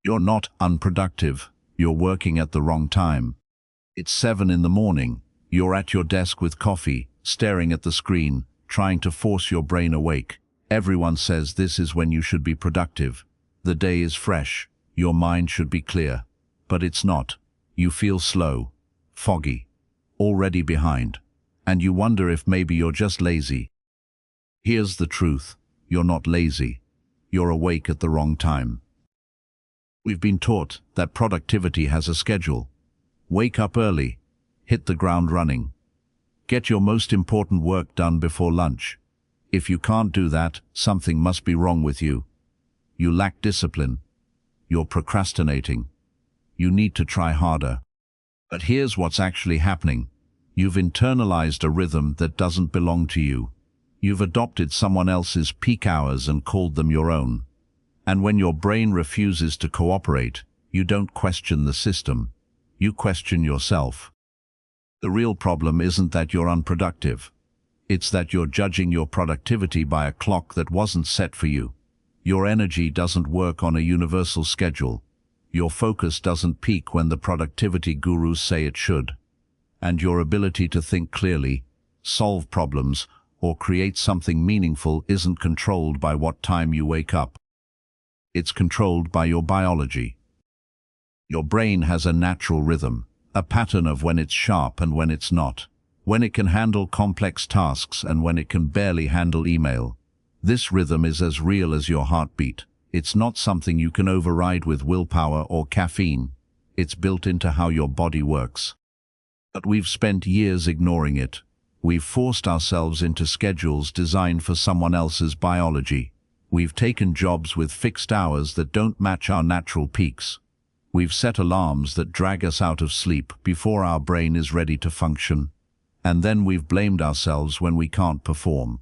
You're not unproductive. You're working at the wrong time. It's 7 in the morning. You're at your desk with coffee, staring at the screen, trying to force your brain awake. Everyone says this is when you should be productive. The day is fresh. Your mind should be clear. But it's not. You feel slow, foggy, already behind. And you wonder if maybe you're just lazy. Here's the truth. You're not lazy. You're awake at the wrong time. We've been taught that productivity has a schedule. Wake up early. Hit the ground running. Get your most important work done before lunch. If you can't do that, something must be wrong with you. You lack discipline. You're procrastinating. You need to try harder. But here's what's actually happening. You've internalized a rhythm that doesn't belong to you. You've adopted someone else's peak hours and called them your own. And when your brain refuses to cooperate, you don't question the system. You question yourself. The real problem isn't that you're unproductive. It's that you're judging your productivity by a clock that wasn't set for you. Your energy doesn't work on a universal schedule. Your focus doesn't peak when the productivity gurus say it should. And your ability to think clearly, solve problems, or create something meaningful isn't controlled by what time you wake up. It's controlled by your biology. Your brain has a natural rhythm, a pattern of when it's sharp and when it's not, when it can handle complex tasks and when it can barely handle email. This rhythm is as real as your heartbeat. It's not something you can override with willpower or caffeine. It's built into how your body works. But we've spent years ignoring it. We've forced ourselves into schedules designed for someone else's biology. We've taken jobs with fixed hours that don't match our natural peaks. We've set alarms that drag us out of sleep before our brain is ready to function. And then we've blamed ourselves when we can't perform.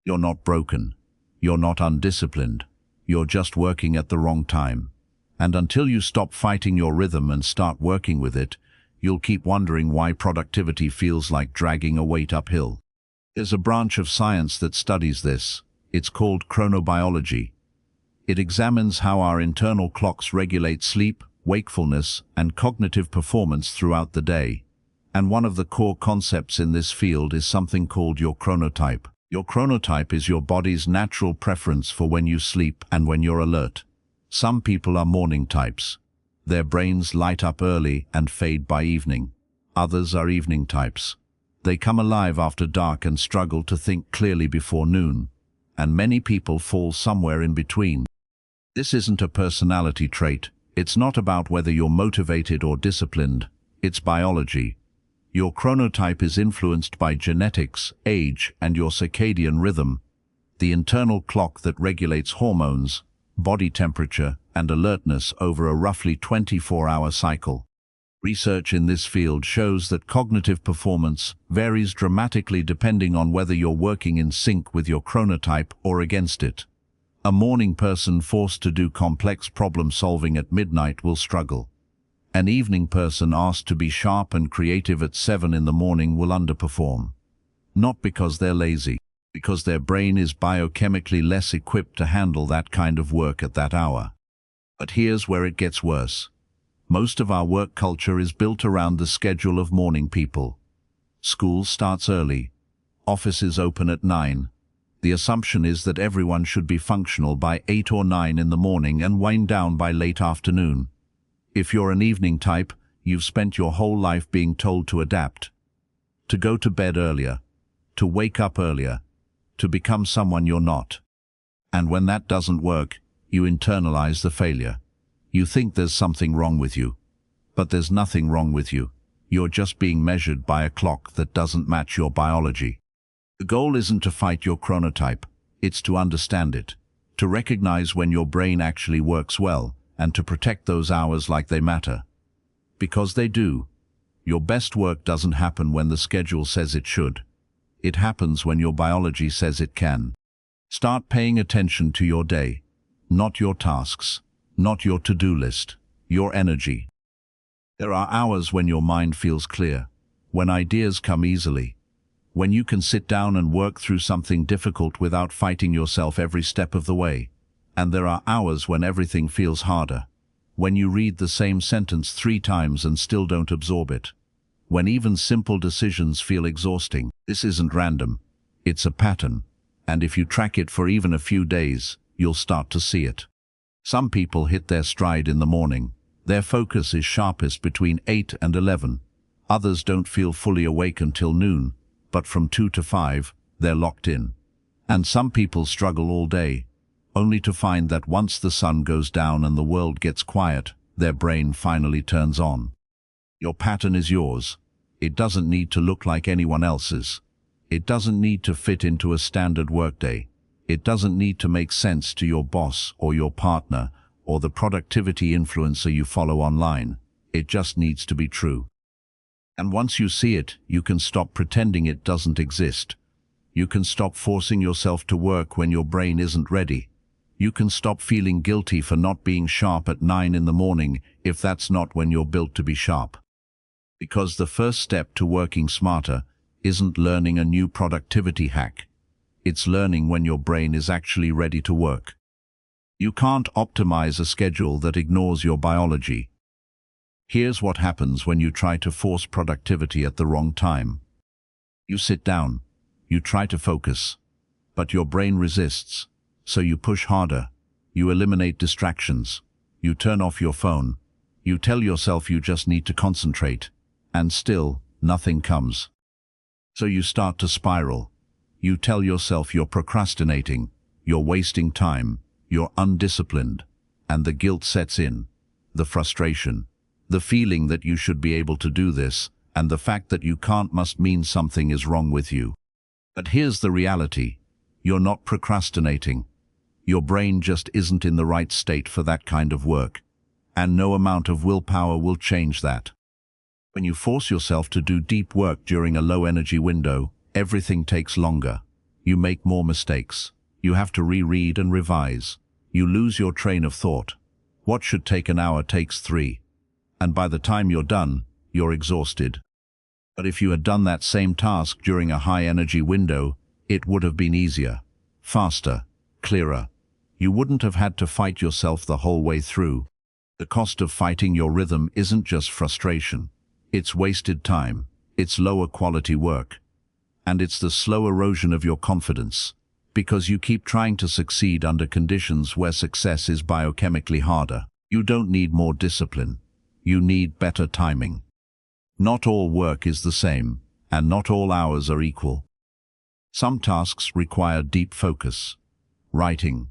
You're not broken. You're not undisciplined. You're just working at the wrong time. And until you stop fighting your rhythm and start working with it, you'll keep wondering why productivity feels like dragging a weight uphill. There's a branch of science that studies this. It's called chronobiology. It examines how our internal clocks regulate sleep, wakefulness, and cognitive performance throughout the day. And one of the core concepts in this field is something called your chronotype. Your chronotype is your body's natural preference for when you sleep and when you're alert. Some people are morning types. Their brains light up early and fade by evening. Others are evening types. They come alive after dark and struggle to think clearly before noon. And many people fall somewhere in between. This isn't a personality trait. It's not about whether you're motivated or disciplined. It's biology. Your chronotype is influenced by genetics, age, and your circadian rhythm, the internal clock that regulates hormones, body temperature, and alertness over a roughly 24-hour cycle. Research in this field shows that cognitive performance varies dramatically depending on whether you're working in sync with your chronotype or against it. A morning person forced to do complex problem-solving at midnight will struggle. An evening person asked to be sharp and creative at 7 in the morning will underperform. Not because they're lazy, because their brain is biochemically less equipped to handle that kind of work at that hour. But here's where it gets worse. Most of our work culture is built around the schedule of morning people. School starts early. Offices open at 9. The assumption is that everyone should be functional by 8 or 9 in the morning and wind down by late afternoon. If you're an evening type, you've spent your whole life being told to adapt, to go to bed earlier, to wake up earlier, to become someone you're not. And when that doesn't work, you internalize the failure. You think there's something wrong with you. But there's nothing wrong with you. You're just being measured by a clock that doesn't match your biology. The goal isn't to fight your chronotype. It's to understand it, to recognize when your brain actually works well, and to protect those hours like they matter. Because they do. Your best work doesn't happen when the schedule says it should. It happens when your biology says it can. Start paying attention to your day, not your tasks. Not your to-do list, your energy. There are hours when your mind feels clear, when ideas come easily, when you can sit down and work through something difficult without fighting yourself every step of the way. And there are hours when everything feels harder, When you read the same sentence 3 times and still don't absorb it. When even simple decisions feel exhausting. This isn't random. It's a pattern. And if you track it for even a few days, you'll start to see it. Some people hit their stride in the morning. Their focus is sharpest between 8 and 11. Others don't feel fully awake until noon, but from 2 to 5, they're locked in. And some people struggle all day, only to find that once the sun goes down and the world gets quiet, their brain finally turns on. Your pattern is yours. It doesn't need to look like anyone else's. It doesn't need to fit into a standard workday. It doesn't need to make sense to your boss or your partner or the productivity influencer you follow online. It just needs to be true. And once you see it, you can stop pretending it doesn't exist. You can stop forcing yourself to work when your brain isn't ready. You can stop feeling guilty for not being sharp at 9 in the morning if that's not when you're built to be sharp. Because the first step to working smarter isn't learning a new productivity hack. It's learning when your brain is actually ready to work. You can't optimize a schedule that ignores your biology. Here's what happens when you try to force productivity at the wrong time. You sit down. You try to focus. But your brain resists. So you push harder. You eliminate distractions. You turn off your phone. You tell yourself you just need to concentrate. And still, nothing comes. So you start to spiral. You tell yourself you're procrastinating. You're wasting time. You're undisciplined. And the guilt sets in. The frustration. The feeling that you should be able to do this, and the fact that you can't must mean something is wrong with you. But here's the reality. You're not procrastinating. Your brain just isn't in the right state for that kind of work. And no amount of willpower will change that. When you force yourself to do deep work during a low-energy window, everything takes longer. You make more mistakes. You have to reread and revise. You lose your train of thought. What should take an hour takes 3. And by the time you're done, you're exhausted. But if you had done that same task during a high-energy window, it would have been easier, faster, clearer. You wouldn't have had to fight yourself the whole way through. The cost of fighting your rhythm isn't just frustration. It's wasted time. It's lower quality work. And it's the slow erosion of your confidence. Because you keep trying to succeed under conditions where success is biochemically harder. You don't need more discipline. You need better timing. Not all work is the same, and not all hours are equal. Some tasks require deep focus. Writing,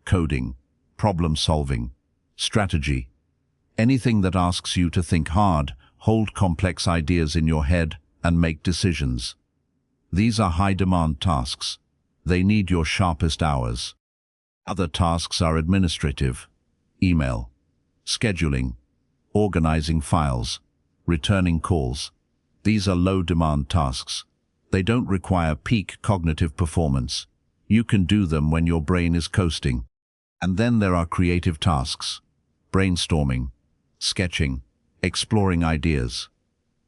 coding, problem solving, strategy. Anything that asks you to think hard, hold complex ideas in your head, and make decisions. These are high-demand tasks. They need your sharpest hours. Other tasks are administrative, email, scheduling, organizing files, returning calls. These are low-demand tasks. They don't require peak cognitive performance. You can do them when your brain is coasting. And then there are creative tasks, brainstorming, sketching, exploring ideas.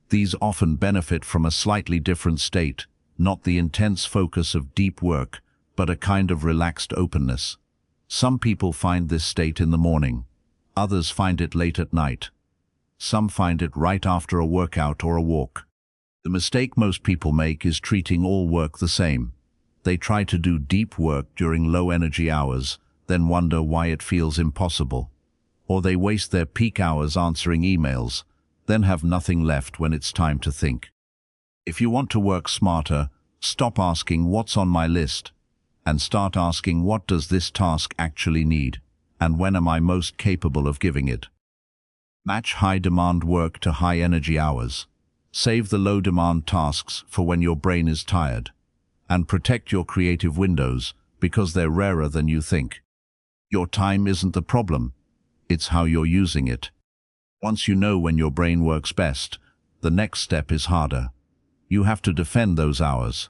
These often benefit from a slightly different state, not the intense focus of deep work, but a kind of relaxed openness. Some people find this state in the morning. Others find it late at night. Some find it right after a workout or a walk. The mistake most people make is treating all work the same. They try to do deep work during low-energy hours, then wonder why it feels impossible. Or they waste their peak hours answering emails, then have nothing left when it's time to think. If you want to work smarter, stop asking what's on my list, and start asking what does this task actually need, and when am I most capable of giving it. Match high-demand work to high-energy hours. Save the low-demand tasks for when your brain is tired. And protect your creative windows because they're rarer than you think. Your time isn't the problem. It's how you're using it. Once you know when your brain works best, the next step is harder. You have to defend those hours.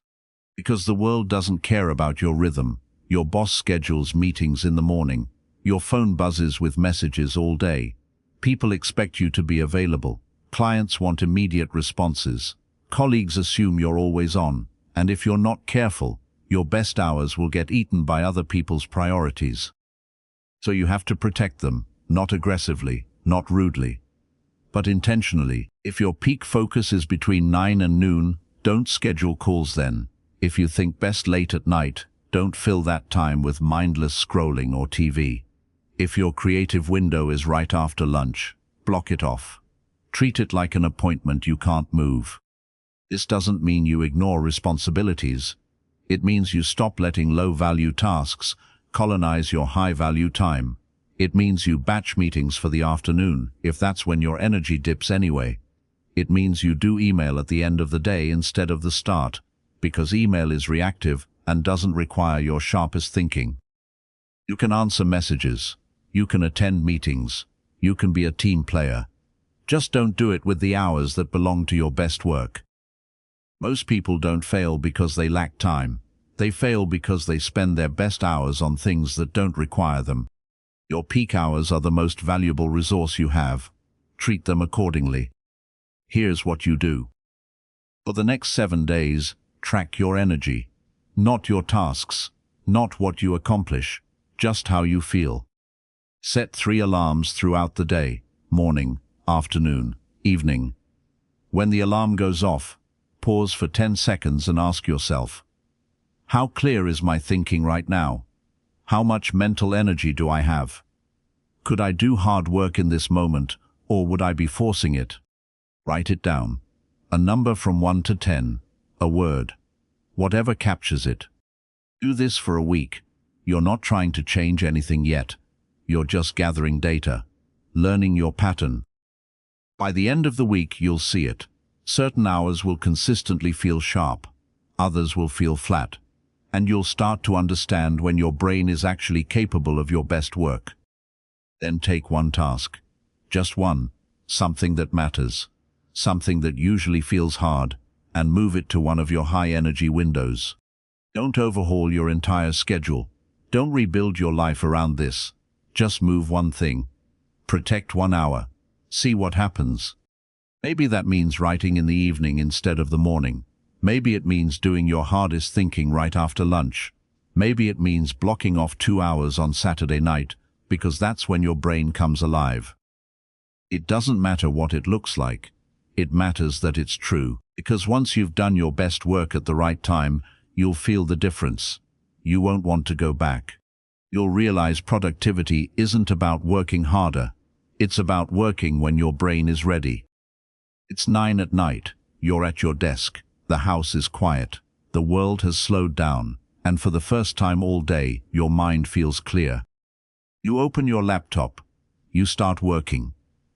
Because the world doesn't care about your rhythm. Your boss schedules meetings in the morning. Your phone buzzes with messages all day. People expect you to be available. Clients want immediate responses. Colleagues assume you're always on. And if you're not careful, your best hours will get eaten by other people's priorities. So you have to protect them, not aggressively, not rudely, but intentionally. If your peak focus is between 9 and noon, don't schedule calls then. If you think best late at night, don't fill that time with mindless scrolling or TV. If your creative window is right after lunch, block it off. Treat it like an appointment you can't move. This doesn't mean you ignore responsibilities. It means you stop letting low-value tasks colonize your high-value time. It means you batch meetings for the afternoon, if that's when your energy dips anyway. It means you do email at the end of the day instead of the start, because email is reactive and doesn't require your sharpest thinking. You can answer messages. You can attend meetings. You can be a team player. Just don't do it with the hours that belong to your best work. Most people don't fail because they lack time. They fail because they spend their best hours on things that don't require them. Your peak hours are the most valuable resource you have. Treat them accordingly. Here's what you do. For the next 7 days, track your energy. Not your tasks, not what you accomplish, just how you feel. Set 3 alarms throughout the day: morning, afternoon, evening. When the alarm goes off, pause for 10 seconds and ask yourself, how clear is my thinking right now? How much mental energy do I have? Could I do hard work in this moment, or would I be forcing it? Write it down. A number from 1 to 10, a word. Whatever captures it. Do this for a week. You're not trying to change anything yet. You're just gathering data, learning your pattern. By the end of the week, you'll see it. Certain hours will consistently feel sharp, others will feel flat, and you'll start to understand when your brain is actually capable of your best work. Then take one task, just one, something that matters, something that usually feels hard, and move it to one of your high-energy windows. Don't overhaul your entire schedule. Don't rebuild your life around this. Just move one thing. Protect 1 hour. See what happens. Maybe that means writing in the evening instead of the morning. Maybe it means doing your hardest thinking right after lunch. Maybe it means blocking off 2 hours on Saturday night, because that's when your brain comes alive. It doesn't matter what it looks like. It matters that it's true, because once you've done your best work at the right time, you'll feel the difference. You won't want to go back. You'll realize productivity isn't about working harder. It's about working when your brain is ready. It's 9 at night. You're at your desk. The house is quiet. The world has slowed down, and for the first time all day, your mind feels clear. You open your laptop. You start working,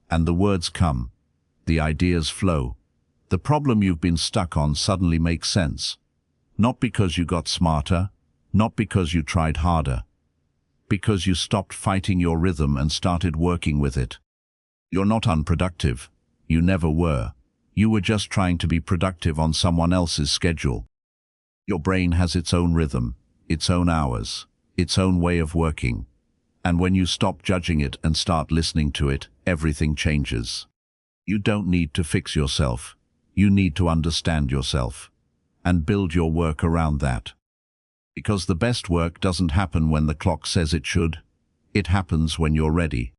and the words come. The ideas flow. The problem you've been stuck on suddenly makes sense. Not because you got smarter, not because you tried harder, because you stopped fighting your rhythm and started working with it. You're not unproductive. You never were. You were just trying to be productive on someone else's schedule. Your brain has its own rhythm, its own hours, its own way of working. And when you stop judging it and start listening to it, everything changes. You don't need to fix yourself. You need to understand yourself and build your work around that. Because the best work doesn't happen when the clock says it should. It happens when you're ready.